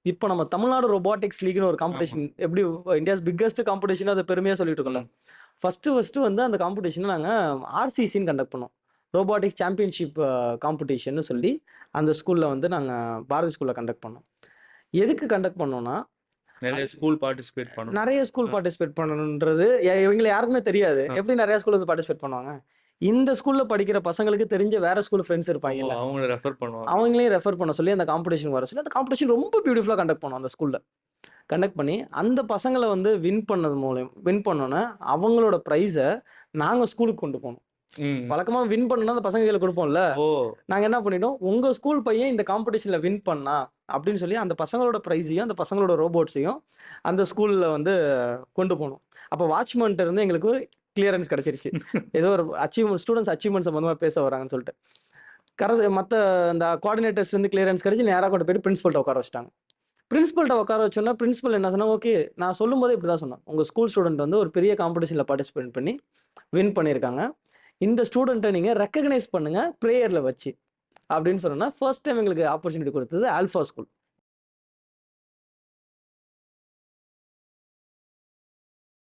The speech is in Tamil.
இப்போ நம்ம தமிழ்நாடு ரொபாட்டிக்ஸ் லீக்னு ஒரு காம்படிஷன், எப்படி இந்தியாஸ் பிக்கஸ்ட் காம்படிஷன், அதை பெருமையாக சொல்லிட்டு இருக்கோம்ல. ஃபர்ஸ்ட் வந்து அந்த காம்படிஷனை நாங்கள் ஆர்சிசின்னு கண்டக்ட் பண்ணோம். ரோபாட்டிக்ஸ் சாம்பியன்ஷிப் காம்படிஷன்னு சொல்லி அந்த ஸ்கூலில் வந்து நாங்கள் பாரதி ஸ்கூலில் கண்டக்ட் பண்ணோம். எதுக்கு கண்டக்ட் பண்ணோம்னா, நிறைய ஸ்கூல் பார்ட்டிசிபேட் பண்ணணும். நிறைய ஸ்கூல் பார்ட்டிசிபேட் பண்ணணுன்றது இவங்களை யாருக்குமே தெரியாது. எப்படி நிறைய ஸ்கூல் வந்து பார்ட்டிசிபேட் பண்ணுவாங்க? இந்த ஸ்கூல்ல படிக்கிற பசங்களுக்கு தெரிஞ்ச வேற ஸ்கூல் ஃப்ரெண்ட்ஸ் இருப்பாங்கல்ல, அவங்கள ரெஃபர் பண்ணுவாங்க. அவங்களையும் ரெஃபர் பண்ண சொல்லி அந்த காம்படிஷன் வர சொல்லி அந்த காம்படிஷன் ரொம்ப பியூட்டிஃபுல்லாக கண்டக்ட் பண்ணோம். அந்த ஸ்கூல்ல கண்டக்ட் பண்ணி அந்த பசங்களை வந்து வின் பண்ணோன்னே அவங்களோட ப்ரைஸை நாங்கள் ஸ்கூலுக்கு கொண்டு போனோம். வழக்கமா வின் பண்ணா அந்த பசங்க கையில கொடுப்போம்ல, நாங்க என்ன பண்ணிட்டோம், உங்க ஸ்கூல் பையன் இந்த காம்படிஷன்ல வின் பண்ணா அப்படின்னு சொல்லி அந்த பசங்களோட ப்ரைஸையும் அந்த பசங்களோட ரோபோட்ஸையும் அந்த ஸ்கூல்ல வந்து கொண்டு போனோம். அப்போ வாட்ச்மேன்ட்ட இருந்து எங்களுக்கு ஒரு கிளியரன்ஸ் கிடைச்சிருச்சு. ஏதோ ஒரு ஸ்டூடெண்ட்ஸ் அச்சீவ்மெண்ட் சம்பந்தமா பேச வராங்கன்னு சொல்லிட்டு மற்ற அந்த கோஆர்டினேட்டர்ஸ் இருந்து கிளியரன்ஸ் கிடைச்சி நேராக கொண்டு போயிட்டு பிரின்சிபல்ட்ட உட்கார வச்சிட்டாங்க. பிரின்சிபல்ட்ட உட்கார வச்சோன்னா பிரின்சிபல் என்ன சொன்னா, ஓகே நான் சொல்லும் போது இப்படி தான் சொன்னேன், உங்க ஸ்கூல் ஸ்டூடெண்ட் வந்து ஒரு பெரிய காம்படிஷன்ல பார்ட்டிசிபேட் பண்ணி வின் பண்ணியிருக்காங்க, இந்த ஸ்டூடெண்ட்டை நீங்க ரெக்கக்னைஸ் பண்ணுங்க ப்ரேயர்ல வச்சு அப்படின்னு சொன்னா, ஃபர்ஸ்ட் டைம் எங்களுக்கு ஆப்பர்ச்சுனிட்டி கொடுத்தது ஆல்ஃபா ஸ்கூல்.